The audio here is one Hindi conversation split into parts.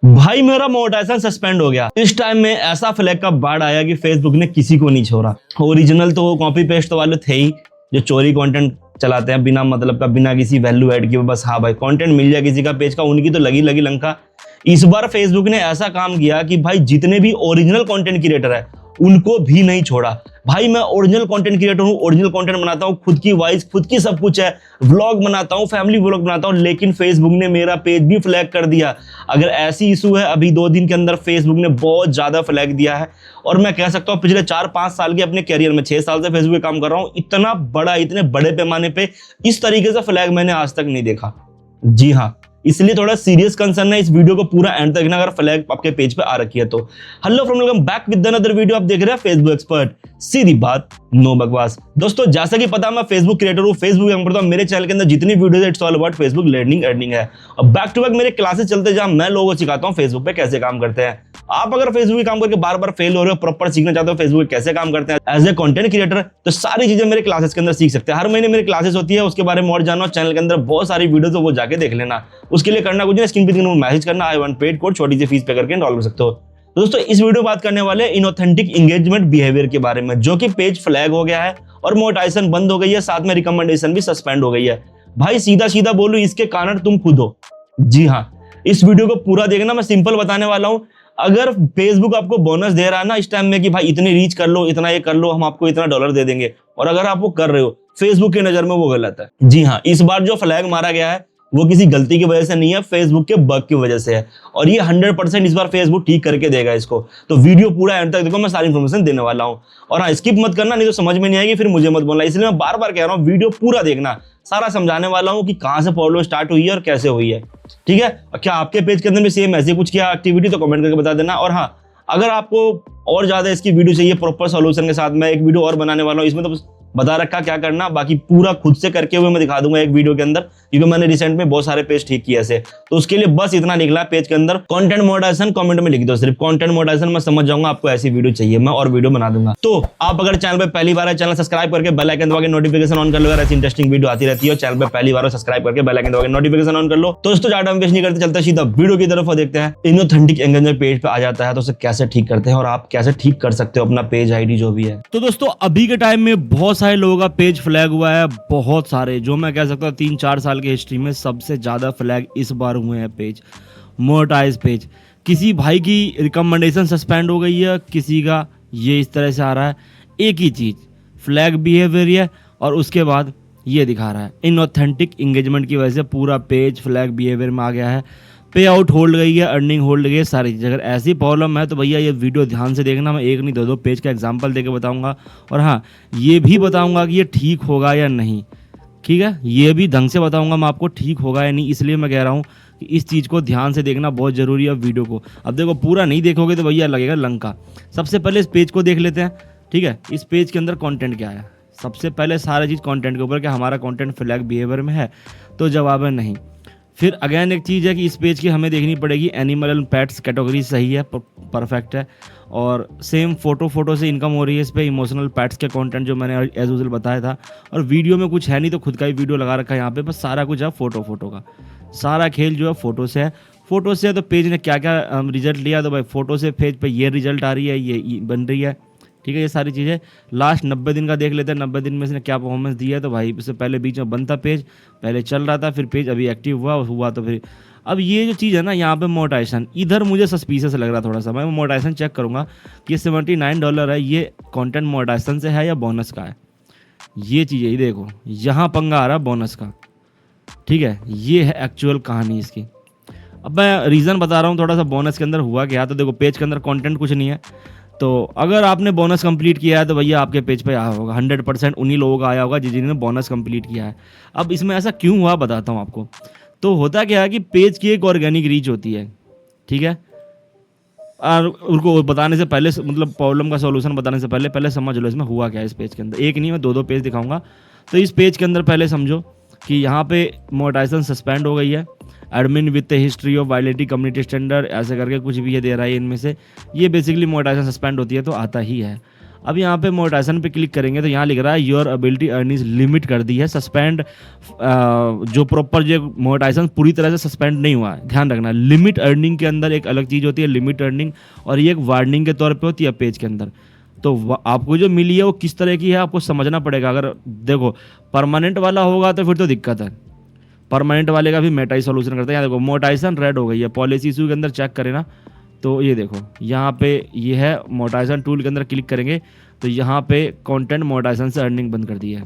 भाई मेरा मोनेटाइजेशन सस्पेंड हो गया। इस टाइम में ऐसा फ्लैग का बाढ़ आया कि फेसबुक ने किसी को नहीं छोड़ा। ओरिजिनल तो कॉपी पेस्ट वाले थे ही, जो चोरी कंटेंट चलाते हैं बिना मतलब का, बिना किसी वैल्यू ऐड किए, बस हाँ भाई कंटेंट मिल जाए किसी का पेज का, उनकी तो लगी लगी लंका। इस बार फेसबुक ने ऐसा काम किया कि भाई जितने भी ओरिजिनल कंटेंट क्रिएटर है उनको भी नहीं छोड़ा। भाई मैं ओरिजिनल कंटेंट क्रिएटर हूँ, ओरिजिनल कंटेंट बनाता हूँ, खुद की वॉइस, खुद की सब कुछ है, व्लॉग बनाता हूँ, फैमिली व्लॉग बनाता हूँ, लेकिन फेसबुक ने मेरा पेज भी फ्लैग कर दिया। अगर ऐसी इशू है, अभी 2 दिन के अंदर फेसबुक ने बहुत ज्यादा फ्लैग दिया है। और मैं कह सकता हूँ पिछले 4-5 साल के अपने करियर में, 6 साल से फेसबुक पे काम कर रहा हूँ, इतना बड़ा, इतने बड़े पैमाने पे इस तरीके से फ्लैग मैंने आज तक नहीं देखा। जी हाँ, इसलिए थोड़ा सीरियस कंसर्न है। इस वीडियो को पूरा एंड तक देखना अगर फ्लैग आपके पेज पे आ रखी है तो। Hello friend, welcome back with another video. आप देख रहे हैं फेसबुक एक्सपर्ट, सीधी बात नो बकवास। दोस्तों जैसा कि पता है मैं फेसबुक क्रिएटर हूँ, फेसबुक काम करता हूँ। मेरे चैनल के अंदर जितनी वीडियोस है it's all about Facebook learning earning है। और बैक टू बैक मेरे क्लासेस चलते हैं जहां मैं लोगों को सिखाता हूँ फेसबुक पे कैसे काम करते हैं। आप अगर फेसबुक पे काम करके बार बार फेल हो रहे हो, प्रॉपर सीखना चाहते हो फेसबुक पे कैसे काम करते हैं एज ए कंटेंट क्रिएटर, तो सारी चीजें मेरे क्लासेस के अंदर सीख सकते हैं। हर महीने मेरी क्लासेस होती है, उसके बारे में और जानना चैनल के अंदर बहुत सारी वीडियोस है, वो जाके देख लेना। उसके लिए करना कुछ नहीं, स्क्रीन पे मैसेज करना, आई वांट पेड कोड, छोटी सी फीस पे करके इनरोल कर सकते हो। तो दोस्तों इस वीडियो बात करने वाले इनऑथेंटिक एंगेजमेंट बिहेवियर के बारे में, जो कि पेज फ्लैग हो गया है और मोनेटाइजेशन बंद हो गई है, साथ में रिकमेंडेशन भी सस्पेंड हो गई है। भाई सीधा सीधा बोलूं, इसके कारण तुम खुद हो। जी हाँ, इस वीडियो को पूरा देखना, मैं सिंपल बताने वाला हूं। अगर फेसबुक आपको बोनस दे रहा है ना इस टाइम में कि भाई इतनी रीच कर लो, इतना ये कर लो, हम आपको इतना डॉलर दे देंगे, और अगर आप वो कर रहे हो, फेसबुक की नजर में वो गलत है। जी हाँ, इस बार जो फ्लैग मारा गया है वो किसी गलती की वजह से नहीं है, फेसबुक के बग की वजह से है। और ये 100% इस बार फेसबुक ठीक करके देगा इसको। तो वीडियो पूरा एंड तक देखो, मैं सारी इंफॉर्मेशन देने वाला हूं। और हाँ, स्किप मत करना, नहीं तो समझ में नहीं आएगी, फिर मुझे मत बोलना। इसलिए मैं बार बार कह रहा हूँ वीडियो पूरा देखना, सारा समझाने वाला हूँ कि कहां से प्रॉब्लम स्टार्ट हुई है और कैसे हुई है। ठीक है, क्या आपके पेज के अंदर भी सेम ऐसे कुछ किया एक्टिविटी, तो कमेंट करके बता देना। और हाँ, अगर आपको और ज्यादा इसकी वीडियो चाहिए प्रॉपर सॉल्यूशन के साथ, मैं एक वीडियो और बनाने वाला हूँ, इसमें तो बता रखा क्या करना, बाकी पूरा खुद से करके हुए मैं दिखा दूंगा एक वीडियो के अंदर, क्योंकि मैंने रिसेंट में बहुत सारे पेज ठीक किए ऐसे। तो उसके लिए बस इतना लिखना पेज के अंदर, कंटेंट मोनेटाइजेशन, कमेंट में लिख दो सिर्फ कंटेंट मोनेटाइजेशन, मैं समझ जाऊंगा आपको ऐसी वीडियो चाहिए, मैं और वीडियो बना दूंगा। तो आप अगर चैनल पे पहली बार है, चैनल सब्सक्राइब करके बेल आइकन दबा के नोटिफिकेशन ऑन कर लो। अगर ऐसी इंटरेस्टिंग वीडियो आती रहती है, चैनल पे पहली बार सब्सक्राइब करके बेल आइकन दबा के नोटिफिकेशन ऑन कर लो। तो दोस्तों ज्यादा वेस्ट नहीं करते, चलते सीधा वीडियो की तरफ देखते हैं। इनऑथेंटिक एंगेजमेंट पेज पे आ जाता है तो उसे कैसे ठीक करते हैं और आप कैसे ठीक कर सकते हो अपना पेज आईडी जो भी है। तो दोस्तों अभी के टाइम में बहुत सारे लोगों का पेज फ्लैग हुआ है, बहुत सारे, जो मैं कह सकता हूँ 3-4 साल की हिस्ट्री में सबसे ज्यादा फ्लैग इस बार हुए हैं पेज, मोनेटाइज पेज। किसी भाई की रिकमेंडेशन सस्पेंड हो गई है, किसी का ये इस तरह से आ रहा है। एक ही चीज, फ्लैग बिहेवियर है, और उसके बाद ये दिखा रहा है इनऑथेंटिक एंगेजमेंट की वजह से पूरा पेज फ्लैग बिहेवियर में आ गया है। पे आउट होल्ड गई है, अर्निंग होल्ड गई है, सारी चीज़। अगर ऐसी प्रॉब्लम है तो भैया ये वीडियो ध्यान से देखना, मैं एक नहीं दो पेज का एग्जांपल देके बताऊंगा। और हाँ, ये भी बताऊंगा कि ये ठीक होगा या नहीं, ठीक है, ये भी ढंग से बताऊंगा मैं आपको ठीक होगा या नहीं। इसलिए मैं कह रहा हूँ कि इस चीज़ को ध्यान से देखना बहुत ज़रूरी है वीडियो को। अब देखो, पूरा नहीं देखोगे तो भैया लगेगा लंका। सबसे पहले इस पेज को देख लेते हैं, ठीक है। इस पेज के अंदर कंटेंट क्या है, सबसे पहले सारा चीज़ कंटेंट के ऊपर, कि हमारा कंटेंट फ्लैग बिहेवियर में है, तो जवाब है नहीं। फिर अगेन एक चीज़ है कि इस पेज की हमें देखनी पड़ेगी एनिमल एंड पेट्स कैटेगरी सही है, परफेक्ट है, और सेम फोटो से इनकम हो रही है इस पर। इमोशनल पेट्स के कंटेंट जो मैंने एज यूजुअल बताया था, और वीडियो में कुछ है नहीं तो खुद का ही वीडियो लगा रखा है यहाँ पे, बस सारा कुछ है फोटो का, सारा खेल जो है फोटो से है। फोटो से है तो पेज ने क्या क्या रिजल्ट लिया, तो भाई फोटो से पेज पे ये रिजल्ट आ रही है, ये बन रही है, ठीक है। ये सारी चीज़ें लास्ट 90 दिन का देख लेते हैं, 90 दिन में इसने क्या परफॉर्मेंस दिया है। तो भाई इससे पहले बीच में बंद था पेज, पहले चल रहा था, फिर पेज अभी एक्टिव हुआ तो फिर अब ये जो चीज़ है ना यहाँ पे मोनेटाइजेशन, इधर मुझे सस्पिशियस लग रहा थोड़ा सा। मैं मोनेटाइजेशन चेक करूँगा कि $79 है, ये कंटेंट मोनेटाइजेशन से है या बोनस का है। ये चीज़ है, ये देखो यहाँ पंगा आ रहा है बोनस का, ठीक है। ये है एक्चुअल कहानी इसकी। अब मैं रीज़न बता रहा हूँ थोड़ा सा बोनस के अंदर हुआ क्या। तो देखो पेज के अंदर कंटेंट कुछ नहीं है, तो अगर आपने बोनस कंप्लीट किया है तो भैया आपके पेज पे आया होगा 100% उन्हीं लोगों का आया होगा जिन्होंने बोनस कंप्लीट किया है। अब इसमें ऐसा क्यों हुआ बताता हूँ आपको। तो होता क्या है कि पेज की एक ऑर्गेनिक रीच होती है, ठीक है। और उनको बताने से पहले, मतलब प्रॉब्लम का सॉल्यूशन बताने से पहले समझ लो इसमें हुआ क्या है। इस पेज के अंदर एक नहीं, मैं 2 पेज दिखाऊंगा। तो इस पेज के अंदर पहले समझो कि यहाँ पे मोनेटाइजेशन सस्पेंड हो गई है। Admin with history of violating community standard ऐसे करके कुछ भी ये दे रहा है इनमें से। ये बेसिकली मोनेटाइजेशन सस्पेंड होती है तो आता ही है। अब यहाँ पे मोनेटाइजेशन पे क्लिक करेंगे तो यहाँ लिख रहा है योर एबिलिटी अर्निंग्स लिमिट कर दी है, सस्पेंड, जो प्रॉपर जो मोनेटाइजेशन पूरी तरह से सस्पेंड नहीं हुआ है, ध्यान रखना। लिमिट अर्निंग के अंदर एक अलग चीज़ होती है लिमिट अर्निंग, और ये एक वार्निंग के तौर पे होती है पेज के अंदर। तो आपको जो मिली है वो किस तरह की है आपको समझना पड़ेगा। अगर देखो परमानेंट वाला होगा तो फिर तो दिक्कत है, परमानेंट वाले का भी मेटा ही सोल्यूशन करता है। यहाँ देखो मोनेटाइजेशन रेड हो गई है, पॉलिसी इशू के अंदर चेक करें ना तो ये देखो यहाँ पे ये है मोनेटाइजेशन टूल के अंदर क्लिक करेंगे तो यहाँ पे कंटेंट मोनेटाइजेशन से अर्निंग बंद कर दी है।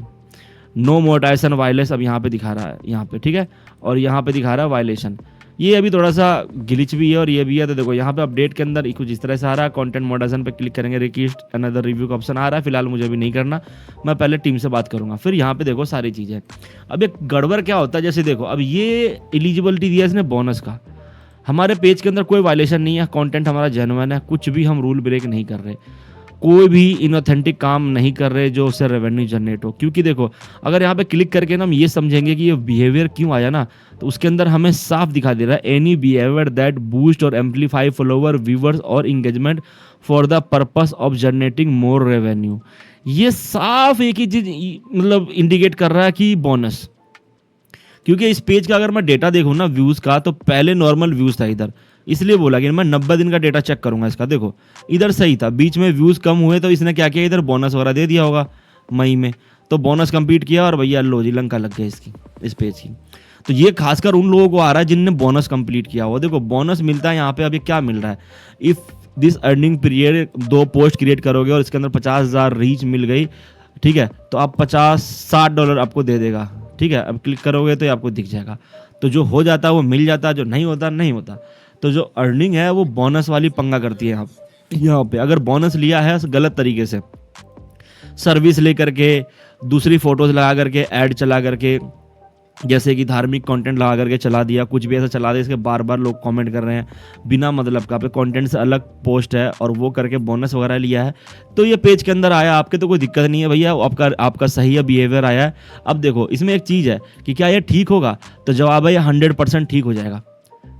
नो मोनेटाइजेशन वायलेस अब यहाँ पे दिखा रहा है यहाँ पे, ठीक है, और यहाँ पे दिखा रहा है वायलेशन। ये अभी थोड़ा सा ग्लिच भी है और ये भी है। तो देखो यहाँ पे अपडेट के अंदर कुछ इस तरह से आ रहा है, कंटेंट मोनेटाइजेशन पे क्लिक करेंगे, रिक्वेस्ट अनदर रिव्यू का ऑप्शन आ रहा है। फिलहाल मुझे भी नहीं करना, मैं पहले टीम से बात करूंगा। फिर यहाँ पे देखो सारी चीज़ें। अब एक गड़बड़ क्या होता है, जैसे देखो अब ये एलिजिबिलिटी दिया इसने बोनस का, हमारे पेज के अंदर कोई वायलेशन नहीं है, कंटेंट हमारा जेन्युइन है, कुछ भी हम रूल ब्रेक नहीं कर रहे, कोई भी इनऑथेंटिक काम नहीं कर रहे जो उससे रेवेन्यू जनरेट हो। क्योंकि देखो अगर यहाँ पे क्लिक करके ना हम ये समझेंगे कि ये बिहेवियर क्यों आया ना, तो उसके अंदर हमें साफ दिखा दे रहा है एनी बिहेवियर दैट बूस्ट और एम्पलीफाई फॉलोवर व्यूअर्स और engagement for the purpose of generating more revenue. ये साफ एक ही चीज मतलब इंडिकेट कर रहा है कि बोनस। क्योंकि इस पेज का अगर मैं डेटा देखूँ ना व्यूज़ का, तो पहले नॉर्मल व्यूज़ था इधर, इसलिए बोला कि मैं 90 दिन का डेटा चेक करूंगा इसका। देखो इधर सही था, बीच में व्यूज़ कम हुए तो इसने क्या किया, इधर बोनस वगैरह दे दिया होगा मई में, तो बोनस कंप्लीट किया और भैया लो जी लंका लग गया इसकी, इस पेज की। तो ये खासकर उन लोगों को आ रहा है जिनने बोनस कंप्लीट किया हुआ। देखो बोनस मिलता है यहाँ पे, अभी क्या मिल रहा है, if this earning period 2 post create करोगे और इसके अंदर 50,000 रीच मिल गई, ठीक है, तो आप $50-60 आपको दे देगा, ठीक है। अब क्लिक करोगे तो ये आपको दिख जाएगा। तो जो हो जाता है वो मिल जाता है, जो नहीं होता नहीं होता। तो जो अर्निंग है वो बोनस वाली पंगा करती है यहाँ पे। अगर बोनस लिया है गलत तरीके से, सर्विस ले करके, दूसरी फोटोज लगा करके, ऐड चला करके, जैसे कि धार्मिक कंटेंट लगा करके चला दिया, कुछ भी ऐसा चला दिया, इसके बार बार लोग कमेंट कर रहे हैं बिना मतलब का, पे कंटेंट से अलग पोस्ट है और वो करके बोनस वगैरह लिया है, तो ये पेज के अंदर आया आपके, तो कोई दिक्कत नहीं है भैया, आपका सही है बिहेवियर आया है। अब देखो इसमें एक चीज़ है कि क्या ये ठीक होगा, तो जवाब है ये 100% ठीक हो जाएगा,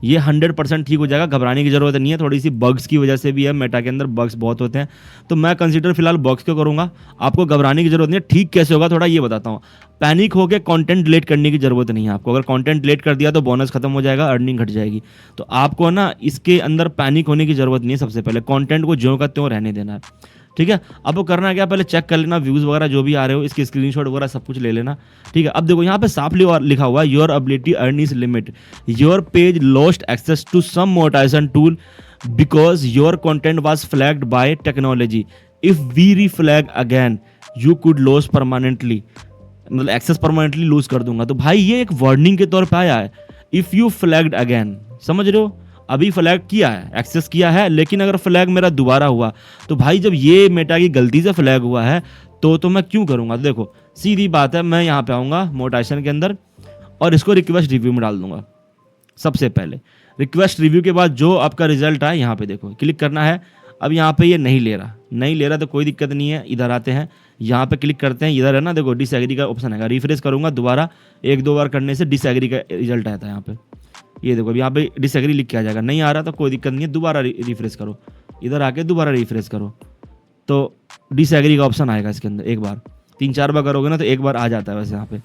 ये 100% ठीक हो जाएगा, घबराने की जरूरत नहीं है। थोड़ी सी बग्स की वजह से भी है, मेटा के अंदर बग्स बहुत होते हैं, तो मैं कंसीडर फिलहाल बग्स क्यों करूंगा, आपको घबराने की जरूरत नहीं है। ठीक कैसे होगा थोड़ा ये बताता हूँ। पैनिक होकर कंटेंट डिलीट करने की जरूरत नहीं है आपको। अगर कंटेंट डिलीट कर दिया तो बोनस खत्म हो जाएगा, अर्निंग घट जाएगी। तो आपको ना इसके अंदर पैनिक होने की जरूरत नहीं है। सबसे पहले कंटेंट को ज्यों का त्यों रहने देना है, ठीक है। अब वो करना क्या, पहले चेक कर लेना व्यूज़ वगैरह जो भी आ रहे हो, इसके स्क्रीनशॉट वगैरह सब कुछ ले लेना, ठीक है। अब देखो यहाँ पे साफ लिखा हुआ है your ability earn is limit, your page lost access to some monetisation tool because your content was flagged by technology, if we reflag again you could loss permanently, मतलब एक्सेस परमानेंटली लूज कर दूंगा। तो भाई ये एक वार्निंग के तौर पे आया है, इफ यू फ्लैग्ड अगेन, समझ रहे हो, अभी फ्लैग किया है, एक्सेस किया है, लेकिन अगर फ्लैग मेरा दोबारा हुआ तो भाई जब ये मेटा की गलती से फ्लैग हुआ है तो मैं क्यों करूंगा। देखो सीधी बात है, मैं यहाँ पे आऊँगा मोनेटाइजेशन के अंदर और इसको रिक्वेस्ट रिव्यू में डाल दूंगा। सबसे पहले रिक्वेस्ट रिव्यू के बाद जो आपका रिजल्ट आए यहाँ पे देखो क्लिक करना है। अब यहाँ पे ये नहीं ले रहा तो कोई दिक्कत नहीं है, इधर आते हैं, यहाँ पे क्लिक करते हैं, इधर है ना देखो डिसएग्री का ऑप्शन है, रिफ्रेश करूँगा दोबारा, 1-2 बार करने से डिसएग्री का रिजल्ट आता है यहाँ पे। ये देखो यहाँ पे डिसएग्री लिख के आ जाएगा, नहीं आ रहा तो कोई दिक्कत नहीं है, दोबारा रिफ्रेश करो, इधर आके दोबारा रिफ्रेश करो तो डिसएग्री का ऑप्शन आएगा इसके अंदर। एक बार 3-4 बार करोगे ना तो एक बार आ जाता है। वैसे यहाँ पे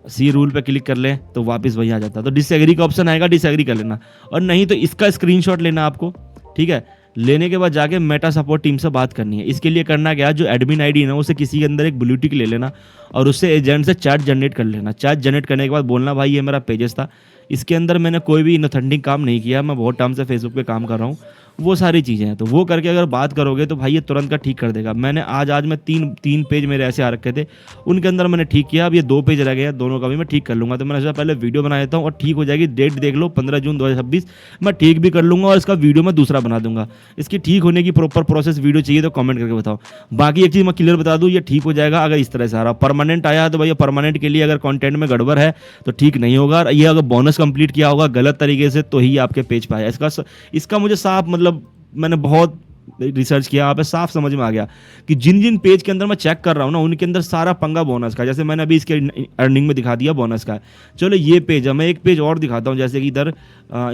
सी रूल पे क्लिक कर ले तो वापस वही आ जाता है। तो डिसएग्री का ऑप्शन आएगा, डिसएग्री कर लेना, और नहीं तो इसका स्क्रीनशॉट लेना आपको, ठीक है। लेने के बाद जाके मेटा सपोर्ट टीम से बात करनी है। इसके लिए करना क्या है, जो एडमिन आईडी है ना उसे किसी के अंदर एक ब्लू टिक ले लेना और उससे एजेंट से चैट जनरेट कर लेना। चैट जनरेट करने के बाद बोलना भाई ये मेरा पेजेस था, इसके अंदर मैंने कोई भी इनऑथेंटिक काम नहीं किया, मैं बहुत टाइम से फेसबुक पे काम कर रहा हूँ, वो सारी चीज़ें हैं। तो वो करके अगर बात करोगे तो भाई ये तुरंत का ठीक कर देगा। मैंने आज में तीन पेज मेरे ऐसे आ रखे थे, उनके अंदर मैंने ठीक किया। अब ये 2 पेज रह गए हैं, दोनों का भी मैं ठीक कर लूँगा। तो मैंने सोचा पहले वीडियो बना देता हूँ और ठीक हो जाएगी। डेट देख लो 15 जून 2026, मैं ठीक भी कर लूँगा और इसका वीडियो मैं दूसरा बना दूंगा। इसकी ठीक होने की प्रॉपर प्रोसेस वीडियो चाहिए तो कमेंट करके बताओ। बाकी एक चीज़ मैं क्लियर बता दूँ, ये ठीक हो जाएगा अगर इस तरह से आ रहा। परमानेंट आया है तो भैया परमानेंट के लिए अगर कंटेंट में गड़बड़ है तो ठीक नहीं होगा। ये अगर बोनस कंप्लीट किया होगा गलत तरीके से तो ही आपके पेज पे आया। इसका मुझे साफ मतलब मैंने बहुत रिसर्च किया, यहाँ पे साफ समझ में आ गया कि जिन जिन पेज के अंदर मैं चेक कर रहा हूँ ना उनके अंदर सारा पंगा बोनस का। जैसे मैंने अभी इसके अर्निंग में दिखा दिया बोनस का। चलो ये पेज है, मैं एक पेज और दिखाता हूँ। जैसे कि इधर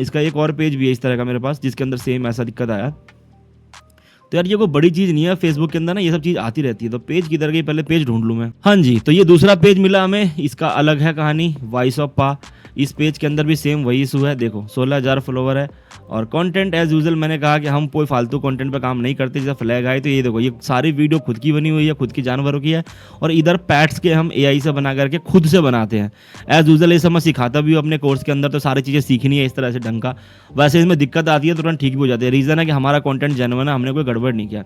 इसका एक और पेज भी है इस तरह का मेरे पास, जिसके अंदर सेम ऐसा दिक्कत आया। तो तो यार ये कोई बड़ी चीज़ नहीं है, फेसबुक के अंदर ना ये सब चीज़ आती रहती है। तो पेज किधर गई, पहले पेज ढूंढ लूँ मैं। हाँ जी, तो ये दूसरा पेज मिला हमें, इसका अलग है कहानी, वॉइस ऑफ पा। इस पेज के अंदर भी सेम वही इशू है, देखो 16,000 फॉलोवर है। और कंटेंट एज यूजुअल, मैंने कहा कि हम कोई फालतू कंटेंट पे काम नहीं करते, जैसे फ्लैग आए तो ये देखो, ये सारी वीडियो खुद की बनी हुई है, खुद की जानवरों की है। और इधर पैट्स के हम एआई से बना करके खुद से बनाते हैं एज यूजुअल। ये सब मैं सिखाता भी हूँ अपने कोर्स के अंदर, तो सारी चीज़ें सीखनी है इस तरह से ढंग का। वैसे इसमें दिक्कत आती है, तुरंत ठीक भी हो जाती है। रीज़न है कि हमारा कंटेंट जेन्युइन है, हमने कोई गड़बड़ नहीं किया।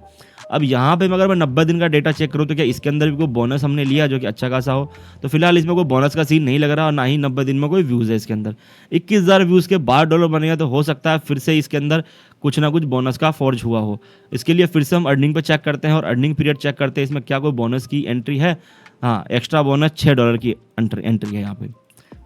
अब यहाँ पे अगर मैं 90 दिन का डेटा चेक करूँ तो क्या इसके अंदर भी कोई बोनस हमने लिया जो कि अच्छा खासा हो? तो फिलहाल इसमें कोई बोनस का सीन नहीं लग रहा, और ना ही 90 दिन में कोई व्यूज़ है इसके अंदर। 21,000 व्यूज़ के $12 बनेगा, तो हो सकता है फिर से इसके अंदर कुछ ना कुछ बोनस का फॉर्ज हुआ हो। इसके लिए फिर से हम अर्निंग पे चेक करते हैं और अर्निंग पीरियड चेक करते हैं, इसमें क्या कोई बोनस की एंट्री है। हाँ, एक्स्ट्रा बोनस $6 की एंट्री है यहाँ पे,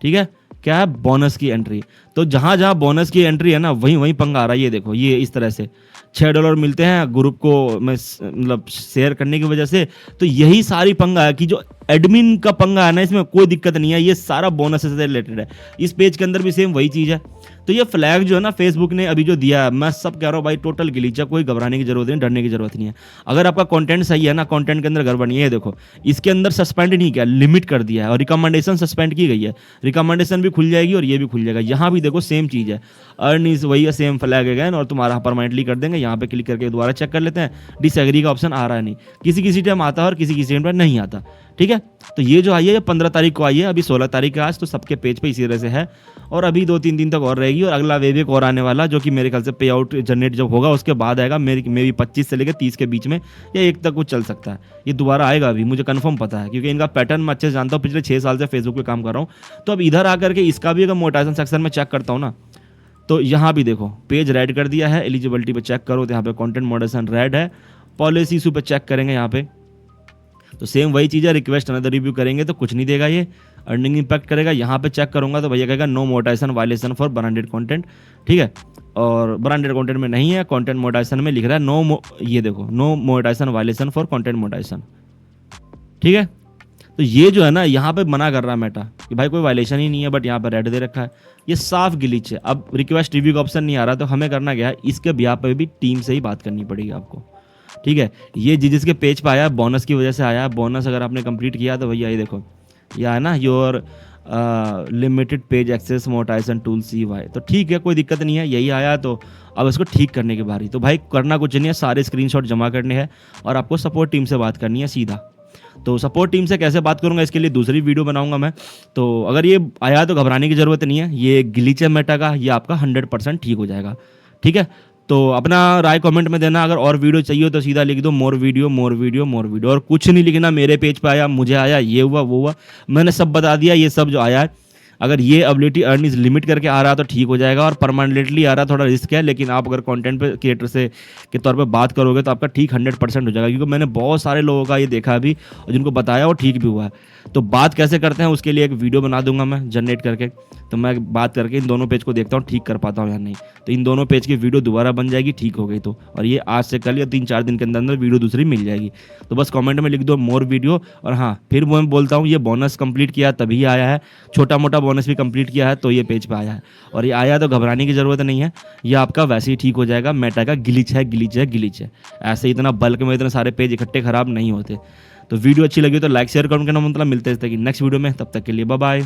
ठीक है। क्या है? बोनस की एंट्री। तो जहाँ जहाँ बोनस की एंट्री है ना, वहीं वहीं पंगा आ रहा है। ये देखो, ये इस तरह से $6 मिलते हैं ग्रुप को मैं मतलब शेयर करने की वजह से। तो यही सारी पंगा है कि जो एडमिन का पंगा है ना, इसमें कोई दिक्कत नहीं है, ये सारा बोनस से रिलेटेड है। इस पेज के अंदर भी सेम वही चीज़ है। तो ये फ्लैग जो है ना फेसबुक ने अभी जो दिया है, मैं सब कह रहा हूँ भाई, टोटल गिलीच है, कोई घबराने की जरूरत नहीं, डरने की जरूरत नहीं है। अगर आपका कंटेंट सही है ना, कंटेंट के अंदर गड़बड़ नहीं है, देखो इसके अंदर सस्पेंड नहीं किया, लिमिट कर दिया है, और रिकमेंडेशन सस्पेंड की गई है। रिकमेंडेशन भी खुल जाएगी और ये भी खुल जाएगा। यहाँ भी देखो सेम चीज़ है, अर्न इज वही है, सेम फ्लैग अगेन, और तुम्हारा परमानेंटली कर देंगे। यहाँ पे क्लिक करके दोबारा चेक कर लेते हैं, डिसएग्री का ऑप्शन आ रहा है नहीं, किसी टाइम आता है और किसी टाइम पर नहीं आता, ठीक है। तो ये जो आई है, ये 15 तारीख को आई है, अभी 16 तारीख है आज, तो सबके पेज पे इसी तरह से है। और अभी 2-3 दिन तक और रहेगी, और अगला वेव एक और आने वाला, जो कि मेरे ख्याल से पे आउट जनरेट जब होगा उसके बाद आएगा, मेरी 25 से लेकर 30 के बीच में, या 1 तक कुछ चल सकता है। ये दोबारा आएगा, अभी मुझे कंफर्म पता है, क्योंकि इनका पैटर्न मैं अच्छे से जानता हूँ, पिछले 6 साल से फेसबुक पे काम कर रहा हूँ। तो अब इधर आकर के इसका भी अगर मोनेटाइजेशन सेक्शन में चेक करता हूँ ना, तो यहाँ भी देखो पेज रेड कर दिया है। एलिजिबिलिटी पे चेक करो तो यहाँ पे कंटेंट मॉडरेशन रेड है। पॉलिसी इशू पे चेक करेंगे यहाँ पे, तो सेम वही चीज़ है। रिक्वेस्ट अनदर रिव्यू करेंगे तो कुछ नहीं देगा, ये अर्निंग इंपैक्ट करेगा। यहाँ पे चेक करूँगा तो भैया कहेगा no monetization violation for branded content, ठीक है। और ब्रांडेड कंटेंट में नहीं है, कंटेंट मोनेटाइजेशन में लिख रहा है ये देखो, no monetization violation for content monetization, ठीक है। तो ये जो है ना, यहाँ पे मना कर रहा है मेटा कि भाई कोई वायलेशन ही नहीं है, बट यहाँ पर रेड दे रखा है। ये साफ ग्लिच है। अब रिक्वेस्ट रिव्यू का ऑप्शन नहीं आ रहा, तो हमें करना क्या है, इसके ब्याह पे भी टीम से ही बात करनी पड़ेगी आपको, ठीक है। ये जिसके पेज पे आया बोनस की वजह से आया, बोनस अगर आपने कंप्लीट किया तो भैया ये देखो, ये है ना your limited page access monetization tool CY, तो ठीक है, कोई दिक्कत नहीं है, यही आया। तो अब इसको ठीक करने की बारी। तो भाई करना कुछ नहीं है, सारे स्क्रीनशॉट जमा करने हैं और आपको सपोर्ट टीम से बात करनी है सीधा। तो सपोर्ट टीम से कैसे बात करूंगा, इसके लिए दूसरी वीडियो बनाऊंगा मैं। तो अगर ये आया तो घबराने की ज़रूरत नहीं है, ये ग्लिच है मेटा का, ये आपका 100% ठीक हो जाएगा, ठीक है। तो अपना राय कमेंट में देना। अगर और वीडियो चाहिए तो सीधा लिख दो मोर वीडियो मोर वीडियो मोर वीडियो, और कुछ नहीं लिखना मेरे पेज पे आया, मुझे आया, ये हुआ वो हुआ, मैंने सब बता दिया। ये सब जो आया है, अगर ये एबिलिटी अर्न इज लिमिट करके आ रहा तो ठीक हो जाएगा, और परमानेंटली आ रहा थोड़ा रिस्क है। लेकिन आप अगर कंटेंट पे क्रिएटर से के तौर पे बात करोगे तो आपका ठीक 100% हो जाएगा, क्योंकि मैंने बहुत सारे लोगों का ये देखा अभी, और जिनको बताया वो ठीक भी हुआ है। तो बात कैसे करते हैं उसके लिए एक वीडियो बना दूंगा मैं जनरेट करके, तो मैं बात करके इन दोनों पेज को देखता हूँ ठीक कर पाता हूँ या नहीं। तो इन दोनों पेज की वीडियो दोबारा बन जाएगी, ठीक हो गई तो, और ये आज से कल या 3-4 दिन के अंदर अंदर वीडियो दूसरी मिल जाएगी। तो बस कमेंट में लिख दो मोर वीडियो। और हाँ, फिर मैं बोलता हूँ, ये बोनस कंप्लीट किया तभी आया है, छोटा मोटा बोनस भी कंप्लीट किया है तो ये पेज पे आया है। और ये आया तो घबराने की ज़रूरत नहीं है, ये आपका वैसे ही ठीक हो जाएगा। मेटा का ग्लिच है, ग्लिच है, ग्लिच है। ऐसे इतना बल्क में इतने सारे पेज इकट्ठे खराब नहीं होते। तो वीडियो अच्छी लगी तो लाइक शेयर करूँगा ना, मतलब मिलते हैं नेक्स्ट वीडियो में, तब तक के लिए बाय बाय।